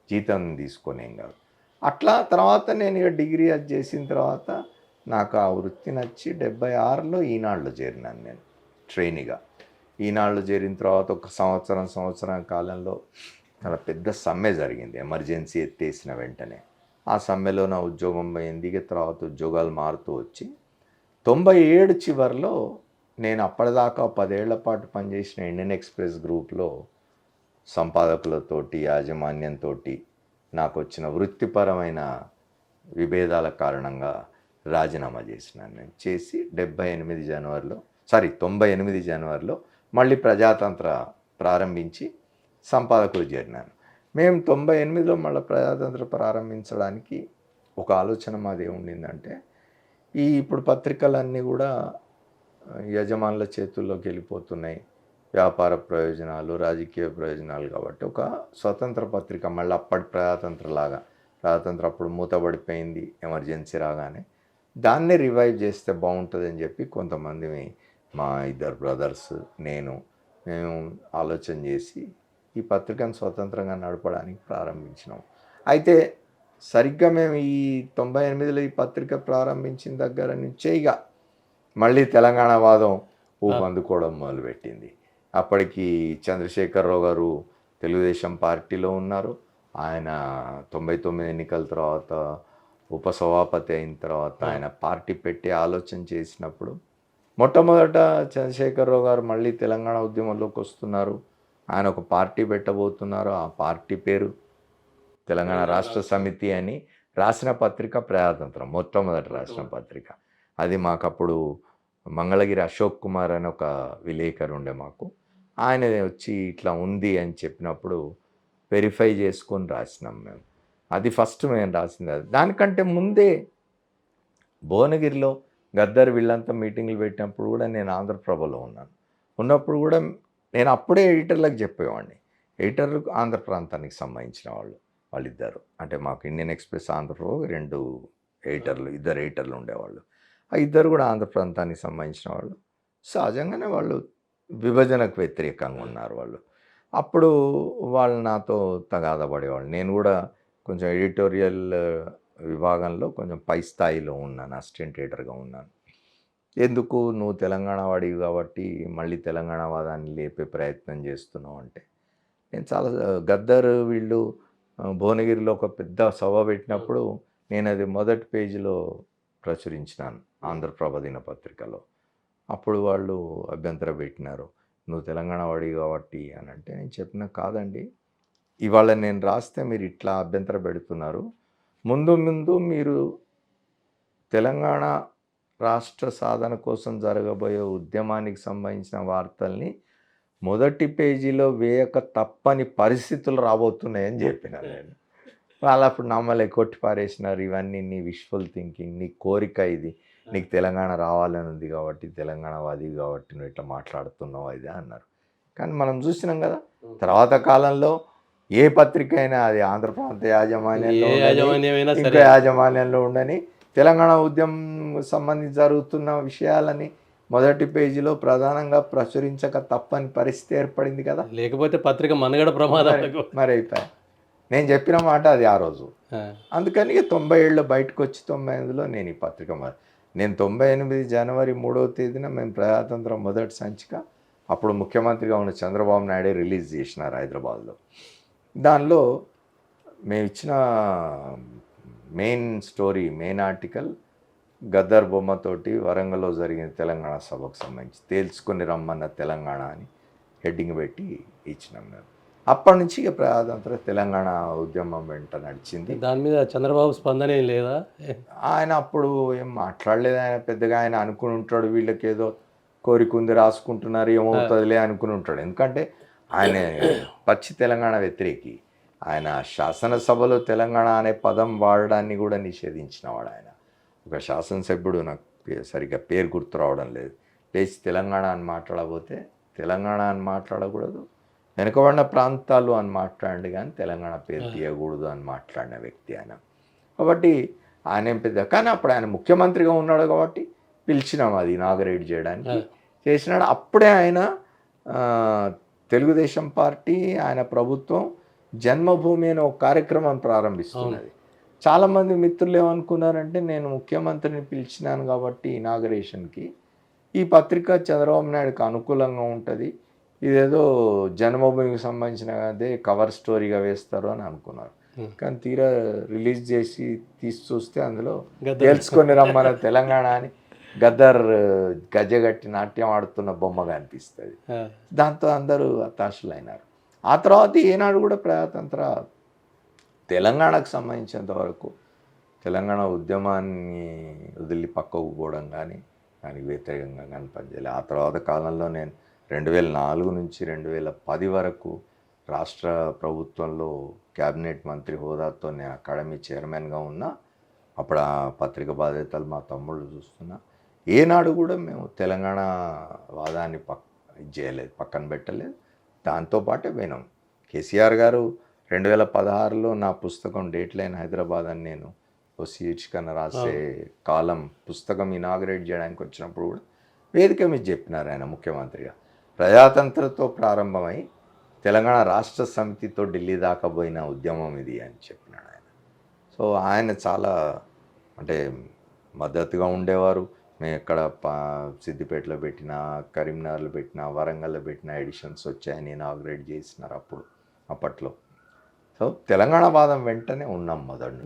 జీతం తీసుకొనేం కాదు. అట్లా తర్వాత నేను ఇక డిగ్రీ అది చేసిన తర్వాత నాకు ఆ వృత్తి నచ్చి 76లో ఈనాడులో చేరినాను నేను ట్రైనీగా. ఈనాడులో చేరిన తర్వాత ఒక సంవత్సరం కాలంలో చాలా పెద్ద సమ్మె జరిగింది, ఎమర్జెన్సీ ఎత్తేసిన వెంటనే. ఆ సమ్మెలో నా ఉద్యోగం పోయింది. ఇక తర్వాత ఉద్యోగాలు మారుతూ వచ్చి 97 చివరిలో నేను అప్పటిదాకా 10 ఏళ్ల పాటు పనిచేసిన ఇండియన్ ఎక్స్‌ప్రెస్ గ్రూప్‌లో సంపాదకులతోటి, యాజమాన్యంతో నాకు వచ్చిన వృత్తిపరమైన విభేదాల కారణంగా రాజీనామా చేసినాను. నేను చేసి 98 జనవరిలో మళ్ళీ ప్రజాతంత్ర ప్రారంభించి సంపాదకులు చేరినాను. మేము 98లో మళ్ళీ ప్రజాతంత్ర ప్రారంభించడానికి ఒక ఆలోచన మాది ఉండిందంటే, ఇప్పుడు పత్రికలన్నీ కూడా యజమానుల చేతుల్లోకి వెళ్ళిపోతున్నాయి, వ్యాపార ప్రయోజనాలు, రాజకీయ ప్రయోజనాలు. కాబట్టి ఒక స్వతంత్ర పత్రిక మళ్ళీ అప్పటి ప్రజాతంత్ర అప్పుడు మూతబడిపోయింది ఎమర్జెన్సీ రాగానే, దాన్నే రివైవ్ చేస్తే బాగుంటుందని చెప్పి కొంతమంది, మా ఇద్దరు బ్రదర్స్, మేము ఆలోచన చేసి ఈ పత్రికను స్వతంత్రంగా నడపడానికి ప్రారంభించినాం. అయితే సరిగ్గా మేము ఈ 98లో ఈ పత్రిక ప్రారంభించిన దగ్గర నుంచే ఇక మళ్ళీ తెలంగాణ వాదం ఊపందుకోవడం మొదలుపెట్టింది. అప్పటికి చంద్రశేఖరరావు గారు తెలుగుదేశం పార్టీలో ఉన్నారు. ఆయన 99 ఎన్నికల తర్వాత ఉపసభాపతి అయిన తర్వాత ఆయన పార్టీ పెట్టి ఆలోచన చేసినప్పుడు, మొట్టమొదట చంద్రశేఖరరావు గారు మళ్ళీ తెలంగాణ ఉద్యమంలోకి వస్తున్నారు, ఆయన ఒక పార్టీ పెట్టబోతున్నారు. ఆ పార్టీ పేరు తెలంగాణ రాష్ట్ర సమితి అని రాసిన పత్రిక ప్రజాతంత్రం, మొట్టమొదటి రాసిన పత్రిక. అది మాకప్పుడు మంగళగిరి అశోక్ కుమార్ అని ఒక విలేకరు ఉండే మాకు. ఆయన వచ్చి ఇట్లా ఉంది అని చెప్పినప్పుడు వెరిఫై చేసుకొని రాసినాం మేము. అది ఫస్ట్ మేము రాసింది. అది దానికంటే ముందే భువనగిరిలో గద్దర్ వీళ్ళంతా మీటింగ్లు పెట్టినప్పుడు కూడా నేను ఆంధ్రప్రభలో ఉన్నప్పుడు కూడా నేను అప్పుడే ఎడిటర్లకు చెప్పేవాడిని. ఎడిటర్లు ఆంధ్ర ప్రాంతానికి సంబంధించిన వాళ్ళిద్దరు, అంటే మాకు ఇండియన్ ఎక్స్‌ప్రెస్, ఆంధ్రప్రభ 2 ఎడిటర్లు, ఇద్దరు ఎడిటర్లు ఉండేవాళ్ళు. ఆ ఇద్దరు కూడా ఆంధ్ర ప్రాంతానికి సంబంధించిన వాళ్ళు. సహజంగానే వాళ్ళు విభజనకు వ్యతిరేకంగా ఉన్నారు వాళ్ళు. అప్పుడు వాళ్ళు నాతో తగాదా పడేవాళ్ళు. నేను కూడా కొంచెం ఎడిటోరియల్ విభాగంలో కొంచెం పై స్థాయిలో ఉన్నాను, అసిస్టెంట్ ఎడిటర్గా ఉన్నాను. ఎందుకు నువ్వు తెలంగాణ వాడివి కాబట్టి మళ్ళీ తెలంగాణ వాదాన్ని లేపే ప్రయత్నం చేస్తున్నావు అంటే, నేను చాలా గద్దర్ వీళ్ళు భువనగిరిలో ఒక పెద్ద సభ పెట్టినప్పుడు నేను అది మొదటి పేజీలో ప్రచురించినాను ఆంధ్రప్రభ దినపత్రికలో. అప్పుడు వాళ్ళు అభ్యంతరం పెట్టినారు, నువ్వు తెలంగాణ వాడివి కాబట్టి అని. అంటే నేను చెప్పిన, కాదండి, ఇవాళ నేను రాస్తే మీరు ఇట్లా అభ్యంతరం పెడుతున్నారు, ముందు మీరు తెలంగాణ రాష్ట్ర సాధన కోసం జరగబోయే ఉద్యమానికి సంబంధించిన వార్తల్ని మొదటి పేజీలో వేయక తప్పని పరిస్థితులు రాబోతున్నాయని చెప్పిన నేను. వాళ్ళు అప్పుడు నమ్మలే, కొట్టి పారేసినారు. ఇవన్నీ నీ విష్ఫుల్ థింకింగ్, నీ కోరిక ఇది, నీకు తెలంగాణ రావాలని ఉంది కాబట్టి, తెలంగాణవాది కాబట్టి నువ్వు ఇట్లా మాట్లాడుతున్నావు ఇది అన్నారు. కానీ మనం చూసినాం కదా, తర్వాత కాలంలో ఏ పత్రిక అయినా, అది ఆంధ్ర ప్రాంత యాజమాన్యంలో ఇంకా యాజమాన్యంలో ఉండని, తెలంగాణ ఉద్యమం సంబంధించి జరుగుతున్న విషయాలని మొదటి పేజీలో ప్రధానంగా ప్రచురించక తప్పని పరిస్థితి ఏర్పడింది కదా. లేకపోతే పత్రిక మనగడ ప్రమాదం మరి అయిపోయి. నేను చెప్పిన మాట అది ఆ రోజు. అందుకని 97లో బయటకు వచ్చి 98లో నేను ఈ పత్రిక నేను 98 జనవరి 3వ తేదీన మేము ప్రజాతంత్రం మొదటి సంచిక, అప్పుడు ముఖ్యమంత్రిగా ఉన్న చంద్రబాబు నాయుడే రిలీజ్ చేసినారు హైదరాబాద్లో. దానిలో మేము ఇచ్చిన మెయిన్ ఆర్టికల్ గద్దర్ బొమ్మతోటి వరంగల్లో జరిగిన తెలంగాణ సభకు సంబంధించి తేల్చుకొని రమ్మన్న తెలంగాణ అని హెడ్డింగ్ పెట్టి ఇచ్చినాం మేము. అప్పటి నుంచి ఇక ప్రజాతంత్ర తెలంగాణ ఉద్యమం వెంట నడిచింది. దాని మీద చంద్రబాబు స్పందన ఏం లేదా? ఆయన అప్పుడు ఏం మాట్లాడలేదు. ఆయన పెద్దగా ఆయన అనుకుని ఉంటాడు, వీళ్ళకి ఏదో కోరిక ఉంది రాసుకుంటున్నారు, ఏమవుతుందిలే అనుకుని ఉంటాడు. ఎందుకంటే ఆయన పచ్చి తెలంగాణ వ్యతిరేకి. ఆయన శాసనసభలో తెలంగాణ అనే పదం వాడడాన్ని కూడా నిషేధించినవాడు. ఆయన ఒక శాసనసభ్యుడు, నాకు సరిగ్గా పేరు గుర్తు రావడం లేదు, లేచి తెలంగాణ అని మాట్లాడబోతే తెలంగాణ అని మాట్లాడకూడదు, వెనుకబడిన ప్రాంతాలు అని మాట్లాడండి కానీ తెలంగాణ పేరు తీయకూడదు అని మాట్లాడిన వ్యక్తి ఆయన. కాబట్టి ఆయన ఏం పెద్ద, కానీ అప్పుడు ఆయన ముఖ్యమంత్రిగా ఉన్నాడు కాబట్టి పిలిచినాం అది ఇనాగరేట్ చేయడానికి, చేసినాడు. అప్పుడే ఆయన తెలుగుదేశం పార్టీ, ఆయన ప్రభుత్వం జన్మభూమి అనే ఒక కార్యక్రమం ప్రారంభిస్తున్నది. చాలామంది మిత్రులు ఏమనుకున్నారంటే నేను ముఖ్యమంత్రిని పిలిచినాను కాబట్టి ఇనాగరేషన్కి ఈ పత్రిక చంద్రబాబు నాయుడుకి అనుకూలంగా ఉంటుంది, ఇదేదో జన్మభూమికి సంబంధించిన అదే కవర్ స్టోరీగా వేస్తారు అని అనుకున్నారు. కానీ తీరా రిలీజ్ చేసి తీసి చూస్తే అందులో తెలుసుకొని రమ్మన్న తెలంగాణ అని గద్దర్ గజ్జగట్టి నాట్యం ఆడుతున్న బొమ్మగా అనిపిస్తుంది. దాంతో అందరూ హతాశులైనారు. ఆ తర్వాత ఏనాడు కూడా ప్రజాతంత్ర తెలంగాణకు సంబంధించినంత వరకు తెలంగాణ ఉద్యమాన్ని వదిలి పక్కకు పోవడం కానీ దానికి వ్యతిరేకంగా కానీ పనిచేయాలి. ఆ తర్వాత కాలంలో నేను 2004 నుంచి 2010 వరకు రాష్ట్ర ప్రభుత్వంలో క్యాబినెట్ మంత్రి హోదాతో నేను అకాడమీ చైర్మన్గా ఉన్నా. అప్పుడు ఆ పత్రిక బాధ్యతలు మా తమ్ముళ్ళు చూస్తున్నా. ఏనాడు కూడా మేము తెలంగాణ వాదాన్ని చేయలేదు, పక్కన పెట్టలేదు, దాంతోపాటే వినాం. కేసీఆర్ గారు 2016లో నా పుస్తకం డేట్ లైన్ హైదరాబాద్ అని నేను ఓ శీర్షికన రాసే కాలం పుస్తకం ఇనాగరేట్ చేయడానికి వచ్చినప్పుడు కూడా వేదిక మీద చెప్పినారు ఆయన ముఖ్యమంత్రిగా. ప్రజాతంత్రతో ప్రారంభమై తెలంగాణ రాష్ట్ర సమితితో ఢిల్లీ దాకా పోయిన ఉద్యమం ఇది అని చెప్పినాడు ఆయన. సో ఆయన చాలా అంటే మద్దతుగా ఉండేవారు. మేము ఎక్కడ సిద్దిపేటలో పెట్టినా, కరీంనగర్లో పెట్టినా, వరంగల్లో పెట్టిన ఎడిషన్స్ వచ్చాయని ఇనాగరేట్ చేసినారు అప్పట్లో. సో తెలంగాణ వాదం వెంటనే ఉన్నాం మొదటి